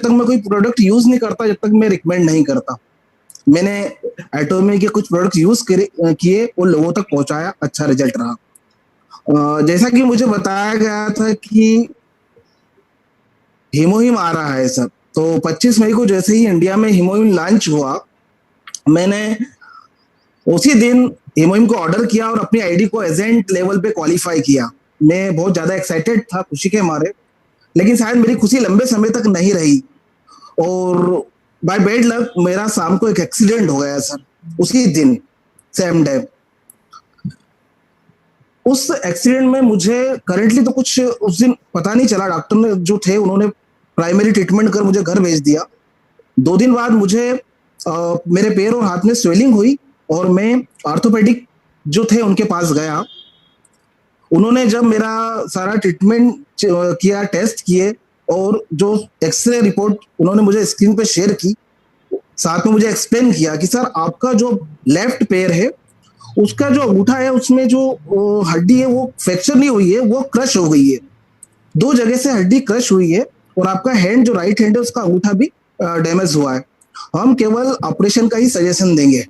तक मैं कोई प्रोडक्ट यूज नहीं करता, जब तक मैं रिकमेंड नहीं करता। मैंने एटोमी के कुछ प्रोडक्ट यूज किए और लोगों तक पहुंचाया, अच्छा रिजल्ट रहा। जैसा कि मुझे बताया गया था कि हिमोहिम आ रहा है सर, तो 25 मई को जैसे ही इंडिया में हिमोहिम लॉन्च हुआ, मैंने उसी दिन हिमोहिम को ऑर्डर किया और अपनी आईडी को एजेंट लेवल पे क्वालिफाई किया। मैं बहुत ज्यादा एक्साइटेड था खुशी के मारे, लेकिन शायद मेरी खुशी लंबे समय तक नहीं रही और बाय बैड लक मेरा शाम को एक एक्सीडेंट हो गया सर, उसी दिन, सेम डे। उस एक्सीडेंट में मुझे करंटली तो कुछ उस दिन पता नहीं चला। डॉक्टर ने जो थे उन्होंने प्राइमरी ट्रीटमेंट कर मुझे घर भेज दिया। 2 दिन बाद मुझे मेरे पैर और हाथ में स्वेलिंग हुई और मैं ऑर्थोपेडिक जो थे उनके पास गया। उन्होंने जब मेरा सारा ट्रीटमेंट किया, टेस्ट किए और जो एक्सरे रिपोर्ट उन्होंने मुझे स्क्रीन पे शेयर की, साथ में मुझे एक्सप्लेन किया कि सर आपका जो लेफ्ट पैर है उसका जो अंगूठा है उसमें जो हड्डी है वो फ्रैक्चर नहीं हुई है, वो क्रश हो गई है। 2 जगह से हड्डी क्रश हुई है और आपका हैंड जो राइट हैंड है उसका अंगूठा भी डैमेज हुआ है। हम केवल ऑपरेशन का ही सजेशन देंगे।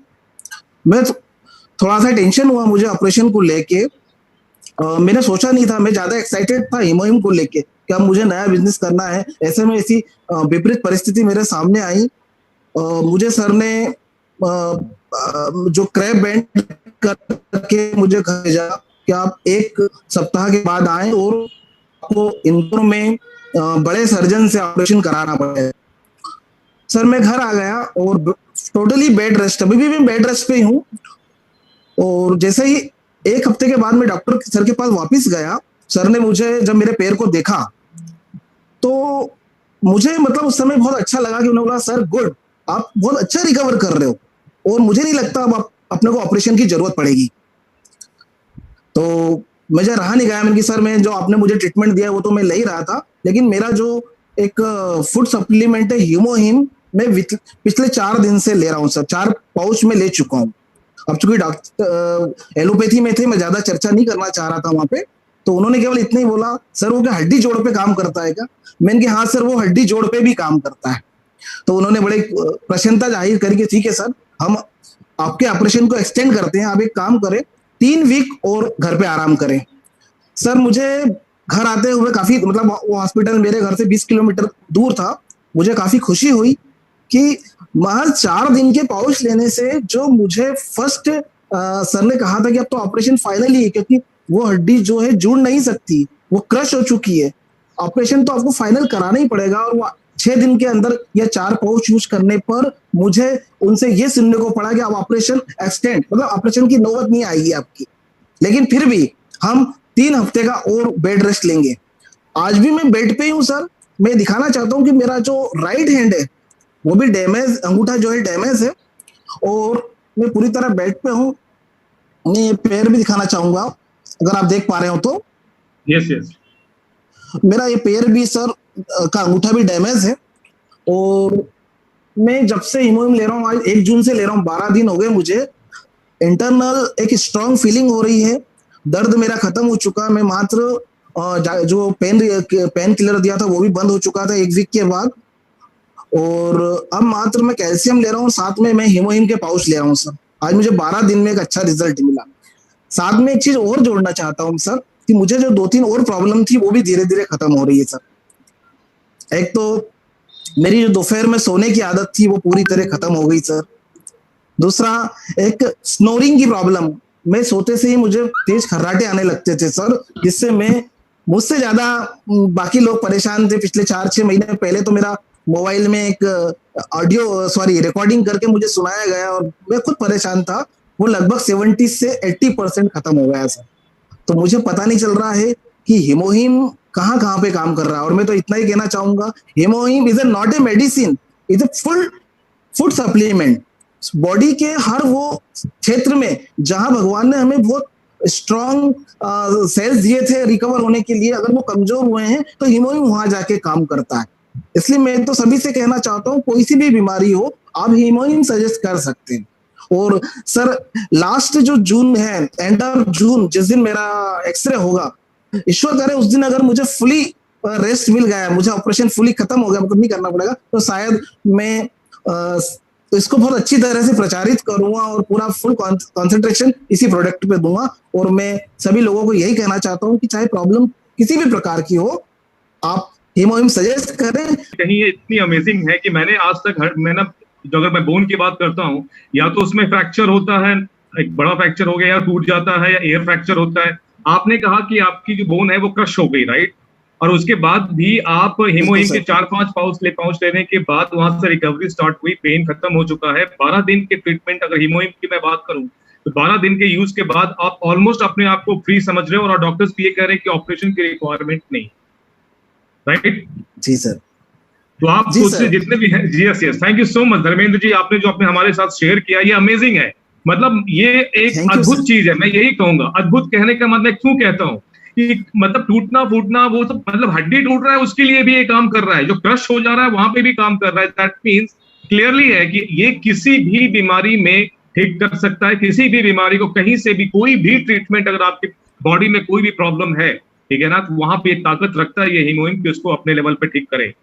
मैं थोड़ा सा टेंशन हुआ मुझे ऑपरेशन को लेके। मैंने सोचा नहीं था, मैं ज्यादा एक्साइटेड था हिमोहिम को लेके कि अब मुझे नया बिजनेस करना है। ऐसे में ऐसी विपरीत परिस्थिति मेरे सामने आई। मुझे सर ने जो क्रैप बैंड करके मुझे घर भेजा कि आप 1 सप्ताह के बाद आए और आपको इंदौर में बड़े सर्जन से ऑपरेशन कराना पड़ेगा। सर मैं घर आ गया और टोटली बेड रेस्ट, अभी भी मैं बेड रेस्ट पे ही हूँ। और जैसे ही 1 हफ्ते के बाद मैं डॉक्टर सर के पास वापस गया, सर ने मुझे जब मेरे पैर को देखा तो मुझे मतलब उस समय बहुत अच्छा लगा कि उन्होंने बोला सर गुड, आप बहुत अच्छा रिकवर कर रहे हो और मुझे नहीं लगता अब अपने को ऑपरेशन की जरूरत पड़ेगी। तो मुझे रहा नहीं गया, मैंने कि सर मैं जो आपने मुझे ट्रीटमेंट दिया वो तो मैं ले ही रहा था, लेकिन मेरा जो एक फूड सप्लीमेंट है हिमोहिम, मैं पिछले 4 दिन से ले रहा हूँ सर। 4 पाउच में ले चुका हूँ। अब चूंकि डॉक्टर एलोपैथी में थे, मैं ज्यादा चर्चा नहीं करना चाह रहा था वहां पे, तो उन्होंने केवल इतना ही बोला सर वो क्या हड्डी जोड़ पे काम करता है क्या? मैंने कि हाँ सर वो हड्डी जोड़ पे भी काम करता है। तो उन्होंने बड़े प्रसन्नता जाहिर करी कि ठीक है सर, हम आपके ऑपरेशन को एक्सटेंड करते हैं, आप एक काम करें 3 वीक और घर पे आराम करें। सर मुझे घर आते हुए काफी, मतलब वो हॉस्पिटल मेरे घर से 20 किलोमीटर दूर था, मुझे काफी खुशी हुई कि महज 4 दिन के पाउच लेने से जो मुझे फर्स्ट सर ने कहा था कि अब तो ऑपरेशन फाइनल ही है, क्योंकि वो हड्डी जो है जुड़ नहीं सकती, वो क्रश हो चुकी है, ऑपरेशन तो आपको फाइनल कराना ही पड़ेगा। और वो 6 दिन के अंदर या 4 पाउच यूज करने पर मुझे उनसे ये सुनने को पड़ा कि अब ऑपरेशन एक्सटेंड, मतलब ऑपरेशन की नौबत नहीं आएगी आपकी, लेकिन फिर भी हम 3 हफ्ते का और बेड रेस्ट लेंगे। आज भी मैं बेड पे ही हूँ सर। मैं दिखाना चाहता हूँ कि मेरा जो राइट हैंड है वो भी डैमेज, अंगूठा जो है डैमेज है और मैं पूरी तरह बेड पे हूँ। मैं ये पैर भी दिखाना चाहूंगा अगर आप देख पा रहे हो तो। यस यस, मेरा ये पैर भी सर का अंगूठा भी डैमेज है और मैं जब से हिमोहिम ले रहा हूँ, आज 1 जून से ले रहा हूँ, 12 दिन हो गए मुझे। इंटरनल एक स्ट्रांग फीलिंग हो रही है, दर्द मेरा खत्म हो चुका। मैं मात्र जो पेन किलर दिया था वो भी बंद हो चुका था 1 वीक के बाद, और अब मात्र मैं कैल्शियम ले रहा हूँ, साथ में मैं हिमोहिम के पाउच ले रहा हूँ सर। आज मुझे 12 दिन में एक अच्छा रिजल्ट मिला। साथ में एक चीज और जोड़ना चाहता हूँ सर कि मुझे जो 2-3 और प्रॉब्लम थी वो भी धीरे धीरे खत्म हो रही है सर। एक तो मेरी जो दोपहर में सोने की आदत थी वो पूरी तरह खत्म हो गई सर। दूसरा, एक स्नोरिंग की प्रॉब्लम, मैं सोते से ही मुझे तेज खर्राटे आने लगते थे सर, जिससे मैं मुझसे ज्यादा बाकी लोग परेशान थे। पिछले 4-6 महीने पहले तो मेरा मोबाइल में एक रिकॉर्डिंग करके मुझे सुनाया गया और मैं खुद परेशान था, वो लगभग 70 से 80% खत्म हो गया सर। तो मुझे पता नहीं चल रहा है कि हिमोहिम कहाँ कहाँ पे काम कर रहा है। और मैं तो इतना ही कहना चाहूंगा, हिमोहिम is not a medicine, is a full food supplement. Body के हर वो क्षेत्र में जहां भगवान ने हमें बहुत स्ट्रॉन्ग सेल्स दिए थे रिकवर होने के लिए, अगर वो कमजोर हुए हैं तो हिमोहिम वहां जाके काम करता है। इसलिए मैं तो सभी से कहना चाहता हूँ, कोई सी भी बीमारी हो आप हिमोहिम सजेस्ट कर सकते हैं। और सर लास्ट जो जून है, एंड ऑफ जून, जिस दिन मेरा एक्सरे होगा, ईश्वर करे उस दिन अगर मुझे फुली रेस्ट मिल गया है, मुझे ऑपरेशन फुली खत्म हो गया, मतलब नहीं करना पड़ेगा, तो शायद मैं इसको बहुत अच्छी तरह से प्रचारित करूंगा और पूरा फुल कंसंट्रेशन इसी प्रोडक्ट पे दूंगा। और मैं सभी लोगों को यही कहना चाहता हूँ कि चाहे प्रॉब्लम किसी भी प्रकार की हो, आप हीमोहिम सजेस्ट करें। कहीं ये इतनी अमेजिंग है कि मैंने आज तक मैंने जो अगर मैं बोन की बात करता हूँ, या तो उसमें फ्रैक्चर होता है, एक बड़ा फ्रैक्चर हो गया या टूट जाता है, या एयर फ्रैक्चर होता है। आपने कहा कि आपकी जो बोन है वो क्रश हो गई, राइट? और उसके बाद भी आप हीमोहिम के 4-5 पाउच लेने के बाद वहां से रिकवरी स्टार्ट हुई, पेन खत्म हो चुका है। 12 दिन के ट्रीटमेंट, अगर हीमोहिम की मैं बात करूं, तो 12 दिन के यूज के बाद आप ऑलमोस्ट अपने आप को फ्री समझ रहे हो, और डॉक्टर्स भी ये कह रहे हैं कि ऑपरेशन की रिक्वायरमेंट नहीं, राइट? जी सर। तो आप उससे जितने भी हैं, जी yes, thank you so much Dharmendra ji, आपने जो अपने हमारे साथ शेयर किया ये अमेजिंग है। मतलब ये एक अद्भुत चीज है, मैं यही कहूंगा। अद्भुत कहने का मतलब क्यों कहता हूं कि मतलब टूटना फूटना वो तो मतलब हड्डी टूट रहा है उसके लिए भी ये काम कर रहा है, जो क्रश हो जा रहा है वहां पे भी काम कर रहा है। दैट मीन्स क्लियरली है कि ये किसी भी बीमारी में ठीक कर सकता है, किसी भी बीमारी को कहीं से भी कोई भी ट्रीटमेंट, अगर आपकी बॉडी में कोई भी प्रॉब्लम है, ठीक है ना, तो वहां पे एक ताकत रखता है ये हीमोहिम कि उसको अपने लेवल पे ठीक करे।